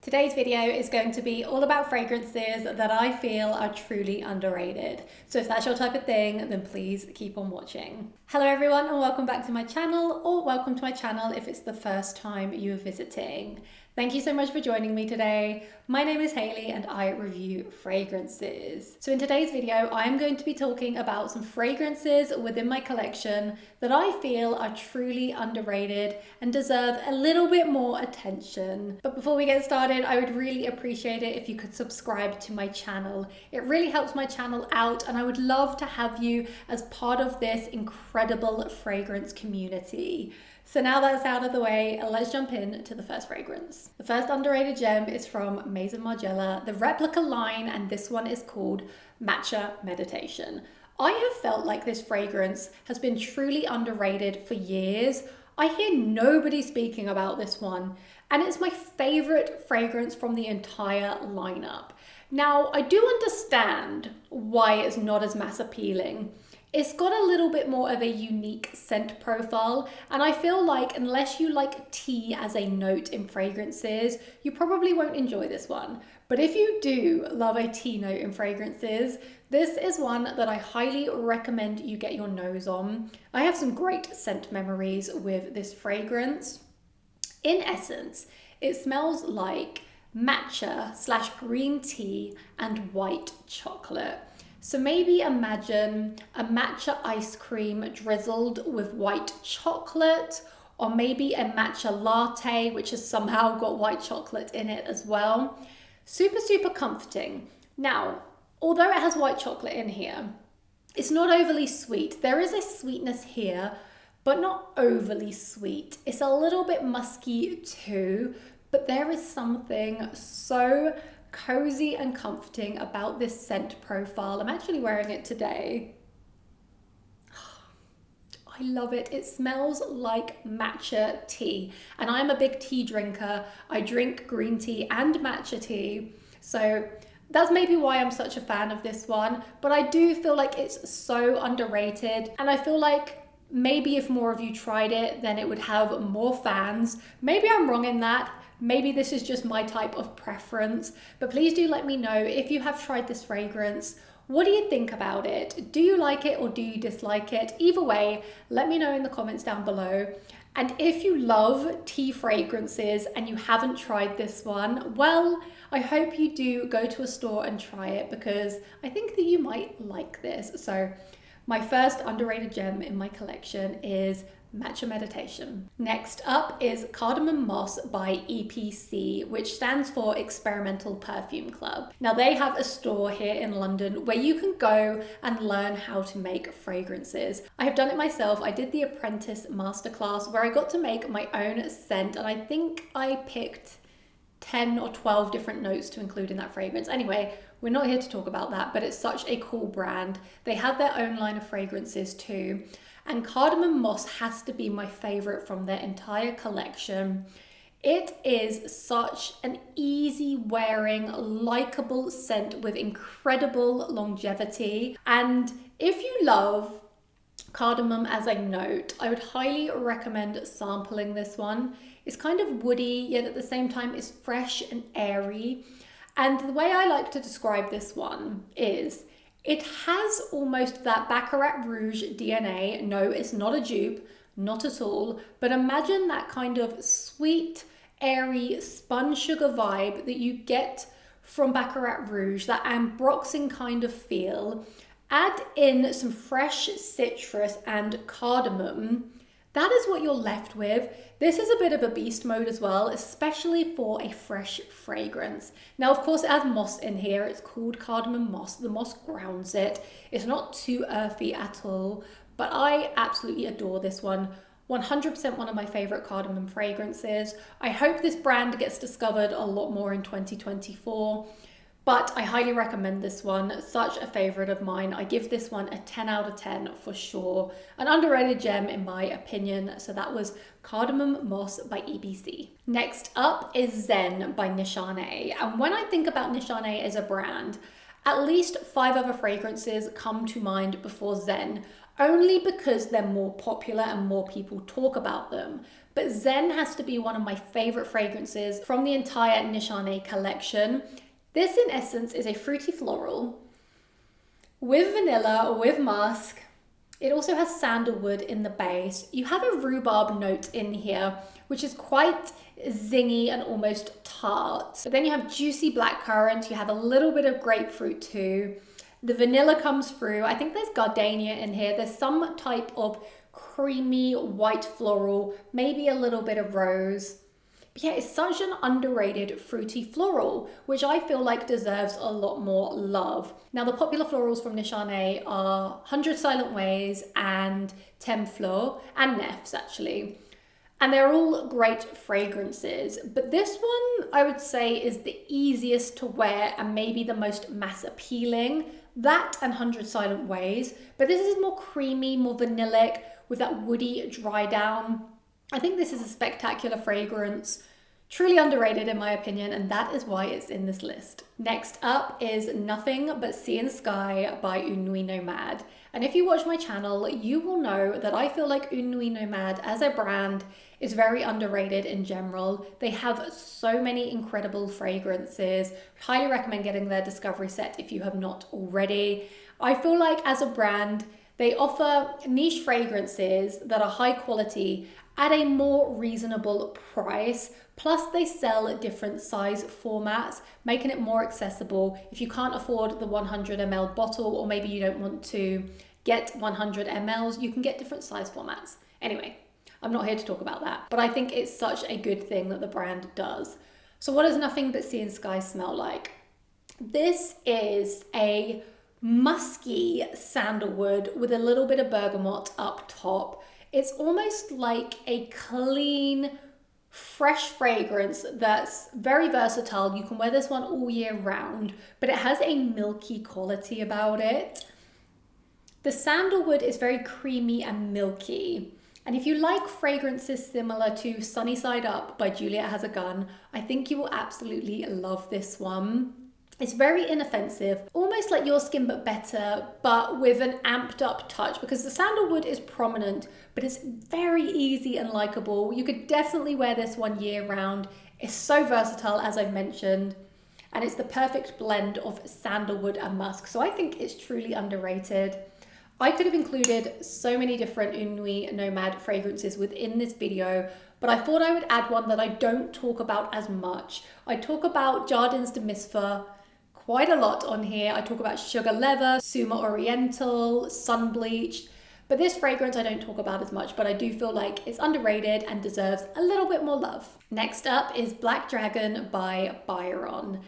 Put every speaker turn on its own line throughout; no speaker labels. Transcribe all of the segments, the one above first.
Today's video is going to be all about fragrances that I feel are truly underrated. So if that's your type of thing, then please keep on watching. Hello everyone and welcome back to my channel, or welcome to my channel if it's the first time you are visiting. Thank you so much for joining me today. My name is Hayley and I review fragrances. So in today's video, I'm going to be talking about some fragrances within my collection that I feel are truly underrated and deserve a little bit more attention. But before we get started, I would really appreciate it if you could subscribe to my channel. It really helps my channel out and I would love to have you as part of this incredible fragrance community. So now that's out of the way, let's jump in to the first fragrance. The first underrated gem is from Margiela, the Replica line, and this one is called Matcha Meditation. I have felt like this fragrance has been truly underrated for years. I hear nobody speaking about this one, and it's my favorite fragrance from the entire lineup. Now, I do understand why it's not as mass appealing. It's got a little bit more of a unique scent profile, and I feel like unless you like tea as a note in fragrances, you probably won't enjoy this one. But if you do love a tea note in fragrances, this is one that I highly recommend you get your nose on. I have some great scent memories with this fragrance. In essence, it smells like matcha / green tea and white chocolate. So maybe imagine a matcha ice cream drizzled with white chocolate, or maybe a matcha latte, which has somehow got white chocolate in it as well. Super, super comforting. Now, although it has white chocolate in here, it's not overly sweet. There is a sweetness here, but not overly sweet. It's a little bit musky too, but there is something so cozy and comforting about this scent profile. I'm actually wearing it today. I love it. It smells like matcha tea, and I'm a big tea drinker. I drink green tea and matcha tea, so that's maybe why I'm such a fan of this one. But I do feel like it's so underrated, and I feel like maybe if more of you tried it, then it would have more fans. Maybe I'm wrong in that. Maybe this is just my type of preference, but please do let me know if you have tried this fragrance. What do you think about it? Do you like it or do you dislike it? Either way, let me know in the comments down below. And if you love tea fragrances and you haven't tried this one, well, I hope you do go to a store and try it, because I think that you might like this. So my first underrated gem in my collection is Matcha Meditation. Next up is Cardamom Moss by EPC, which stands for Experimental Perfume Club. Now they have a store here in London where you can go and learn how to make fragrances. I have done it myself. I did the Apprentice Masterclass where I got to make my own scent, and I think I picked 10 or 12 different notes to include in that fragrance. Anyway, we're not here to talk about that, but it's such a cool brand. They have their own line of fragrances too. And Cardamom Moss has to be my favorite from their entire collection. It is such an easy wearing, likable scent with incredible longevity. And if you love cardamom as a note, I would highly recommend sampling this one. It's kind of woody, yet at the same time it's fresh and airy. And the way I like to describe this one is it has almost that Baccarat Rouge DNA. No, it's not a dupe, not at all. But imagine that kind of sweet, airy, spun sugar vibe that you get from Baccarat Rouge, that ambroxing kind of feel. Add in some fresh citrus and cardamom. That is what you're left with. This is a bit of a beast mode as well, especially for a fresh fragrance. Now, of course, it has moss in here. It's called Cardamom Moss. The moss grounds it. It's not too earthy at all, but I absolutely adore this one. 100% one of my favorite cardamom fragrances. I hope this brand gets discovered a lot more in 2024. But I highly recommend this one, such a favorite of mine. I give this one a 10 out of 10 for sure. An underrated gem in my opinion. So that was Cardamom Moss by EPC. Next up is Zenne by Nishane. And when I think about Nishane as a brand, at least 5 other fragrances come to mind before Zenne, only because they're more popular and more people talk about them. but Zenne has to be one of my favorite fragrances from the entire Nishane collection. This in essence is a fruity floral with vanilla, with musk. It also has sandalwood in the base. You have a rhubarb note in here, which is quite zingy and almost tart. But then you have juicy blackcurrant, you have a little bit of grapefruit too. The vanilla comes through. I think there's gardenia in here. There's some type of creamy white floral, maybe a little bit of rose. But yeah, it's such an underrated fruity floral, which I feel like deserves a lot more love. Now, the popular florals from Nishane are 100 Silent Ways and Thème Fleur and Nefs actually. And they're all great fragrances, but this one I would say is the easiest to wear and maybe the most mass appealing. That and 100 Silent Ways, but this is more creamy, more vanillic with that woody dry down. I think this is a spectacular fragrance, truly underrated in my opinion, and that is why it's in this list. Next up is Nothing But Sea and Sky by Nuit Nomade. And if you watch my channel, you will know that I feel like Nuit Nomade as a brand is very underrated in general. They have so many incredible fragrances. Highly recommend getting their discovery set if you have not already. I feel like as a brand, they offer niche fragrances that are high quality at a more reasonable price. Plus they sell different size formats, making it more accessible. If you can't afford the 100 ml bottle, or maybe you don't want to get 100 mls, you can get different size formats. Anyway, I'm not here to talk about that, but I think it's such a good thing that the brand does. So what does Nothing But Sea and Sky smell like? This is a musky sandalwood with a little bit of bergamot up top. It's almost like a clean, fresh fragrance that's very versatile. You can wear this one all year round, but it has a milky quality about it. The sandalwood is very creamy and milky. And if you like fragrances similar to Sunny Side Up by Juliet Has a Gun, I think you will absolutely love this one. It's very inoffensive, almost like Your Skin But Better, but with an amped up touch, because the sandalwood is prominent, but it's very easy and likable. You could definitely wear this one year round. It's so versatile, as I've mentioned, and it's the perfect blend of sandalwood and musk. So I think it's truly underrated. I could have included so many different Nuit Nomade fragrances within this video, but I thought I would add one that I don't talk about as much. I talk about Jardins de Misfit quite a lot on here. I talk about Sugar Leather, Suma Oriental, Sun Bleached, but this fragrance I don't talk about as much, but I do feel like it's underrated and deserves a little bit more love. Next up is Black Dragon by Byron.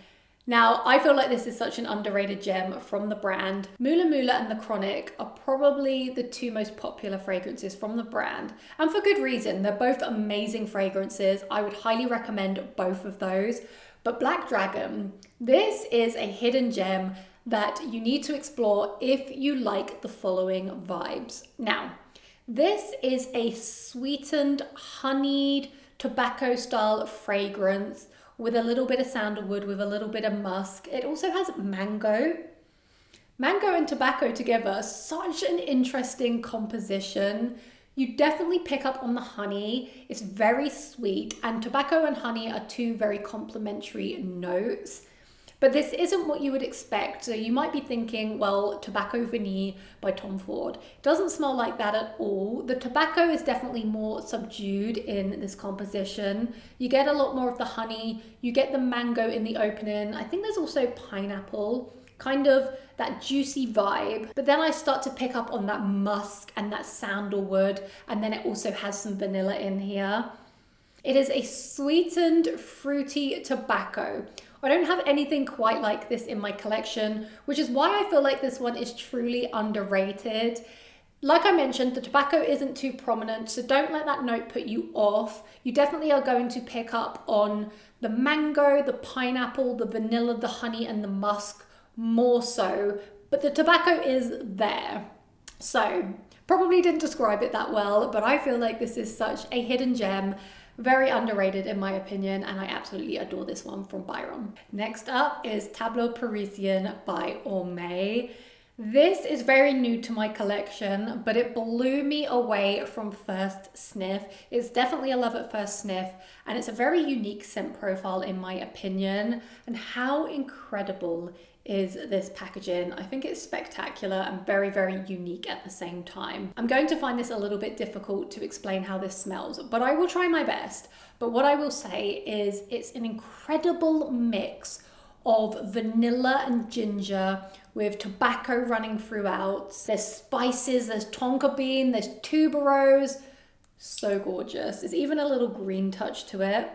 Now, I feel like this is such an underrated gem from the brand. Mula Mula and The Chronic are probably the two most popular fragrances from the brand, and for good reason. They're both amazing fragrances. I would highly recommend both of those. But Black Dragon, this is a hidden gem that you need to explore if you like the following vibes. Now, this is a sweetened, honeyed, tobacco style fragrance with a little bit of sandalwood, with a little bit of musk. It also has mango. Mango and tobacco together, such an interesting composition. You definitely pick up on the honey. It's very sweet, and tobacco and honey are two very complementary notes. But this isn't what you would expect. So you might be thinking, well, Tobacco Vanille by Tom Ford. It doesn't smell like that at all. The tobacco is definitely more subdued in this composition. You get a lot more of the honey. You get the mango in the opening. I think there's also pineapple, kind of that juicy vibe. But then I start to pick up on that musk and that sandalwood. And then it also has some vanilla in here. It is a sweetened, fruity tobacco. I don't have anything quite like this in my collection, which is why I feel like this one is truly underrated. Like I mentioned, the tobacco isn't too prominent, so don't let that note put you off. You definitely are going to pick up on the mango, the pineapple, the vanilla, the honey, and the musk more so, but the tobacco is there. So probably didn't describe it that well, but I feel like this is such a hidden gem. Very underrated in my opinion, and I absolutely adore this one from Byron. Next up is Tableau Parisien by Ormaie. This is very new to my collection, but it blew me away from first sniff. It's definitely a love at first sniff, and it's a very unique scent profile in my opinion. And how incredible is this packaging? I think it's spectacular and very, very unique at the same time. I'm going to find this a little bit difficult to explain how this smells, but I will try my best. But what I will say is it's an incredible mix of vanilla and ginger with tobacco running throughout. There's spices, there's tonka bean, there's tuberose. So gorgeous. There's even a little green touch to it.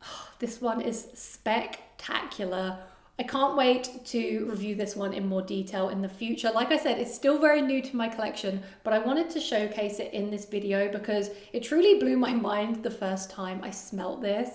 Oh, this one is spectacular. I can't wait to review this one in more detail in the future. Like I said, it's still very new to my collection, but I wanted to showcase it in this video because it truly blew my mind the first time I smelt this.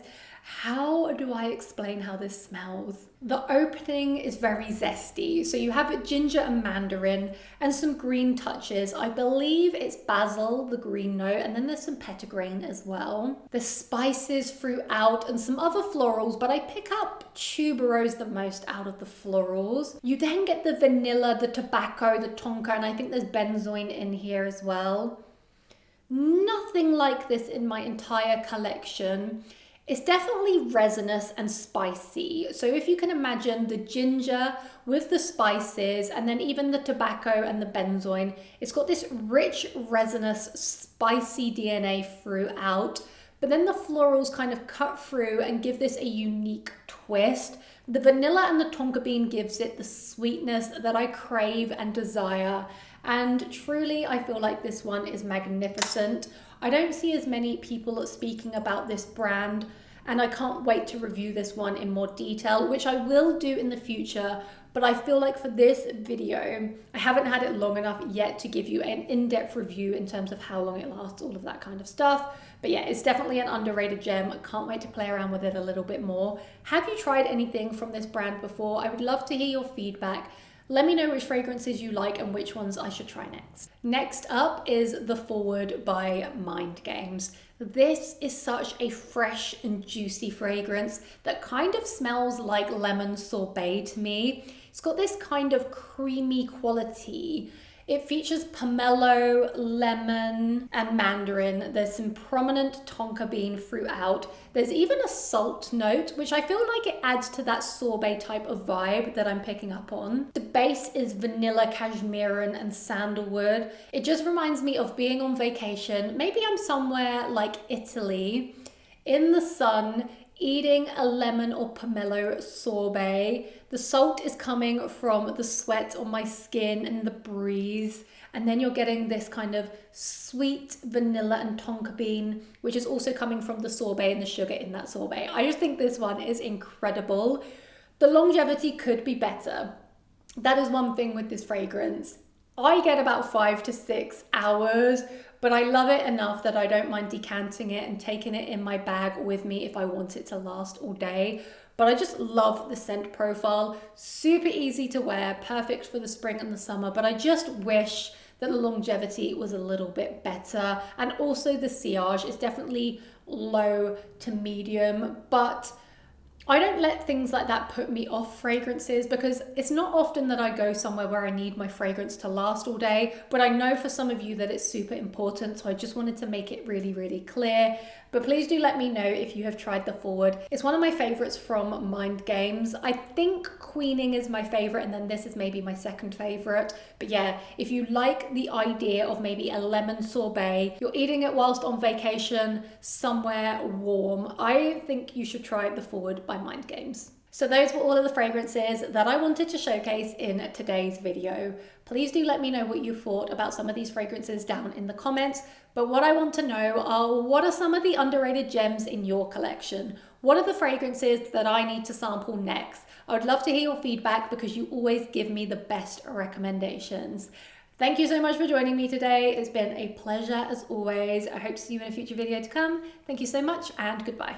How do I explain how this smells? The opening is very zesty. So you have ginger and mandarin and some green touches. I believe it's basil, the green note, and then there's some petitgrain as well. There's spices throughout and some other florals, but I pick up tuberose the most out of the florals. You then get the vanilla, the tobacco, the tonka, and I think there's benzoin in here as well. Nothing like this in my entire collection. It's definitely resinous and spicy. So if you can imagine the ginger with the spices and then even the tobacco and the benzoin, it's got this rich, resinous, spicy DNA throughout. But then the florals kind of cut through and give this a unique twist. The vanilla and the tonka bean gives it the sweetness that I crave and desire. And truly, I feel like this one is magnificent. I don't see as many people speaking about this brand, and I can't wait to review this one in more detail, which I will do in the future. But I feel like for this video, I haven't had it long enough yet to give you an in-depth review in terms of how long it lasts, all of that kind of stuff. But yeah, it's definitely an underrated gem. I can't wait to play around with it a little bit more. Have you tried anything from this brand before? I would love to hear your feedback. Let me know which fragrances you like and which ones I should try next. Next up is the Forward by Mind Games. This is such a fresh and juicy fragrance that kind of smells like lemon sorbet to me. It's got this kind of creamy quality. It features pomelo, lemon, and mandarin. There's some prominent tonka bean throughout. There's even a salt note, which I feel like it adds to that sorbet type of vibe that I'm picking up on. The base is vanilla, cashmere, and sandalwood. It just reminds me of being on vacation. Maybe I'm somewhere like Italy, in the sun, eating a lemon or pomelo sorbet. The salt is coming from the sweat on my skin and the breeze. And then you're getting this kind of sweet vanilla and tonka bean, which is also coming from the sorbet and the sugar in that sorbet. I just think this one is incredible. The longevity could be better. That is one thing with this fragrance. I get about 5 to 6 hours, but I love it enough that I don't mind decanting it and taking it in my bag with me if I want it to last all day. But I just love the scent profile. Super easy to wear, perfect for the spring and the summer, but I just wish that the longevity was a little bit better. And also the sillage is definitely low to medium, but I don't let things like that put me off fragrances because it's not often that I go somewhere where I need my fragrance to last all day, but I know for some of you that it's super important, so I just wanted to make it really, really clear. But please do let me know if you have tried the Forward. It's one of my favorites from Mind Games. I think Queening is my favorite, and then this is maybe my second favorite. But yeah, if you like the idea of maybe a lemon sorbet, you're eating it whilst on vacation somewhere warm, I think you should try the Forward by Mind Games. So those were all of the fragrances that I wanted to showcase in today's video. Please do let me know what you thought about some of these fragrances down in the comments. But what I want to know are, what are some of the underrated gems in your collection? What are the fragrances that I need to sample next? I would love to hear your feedback because you always give me the best recommendations. Thank you so much for joining me today. It's been a pleasure as always. I hope to see you in a future video to come. Thank you so much and goodbye.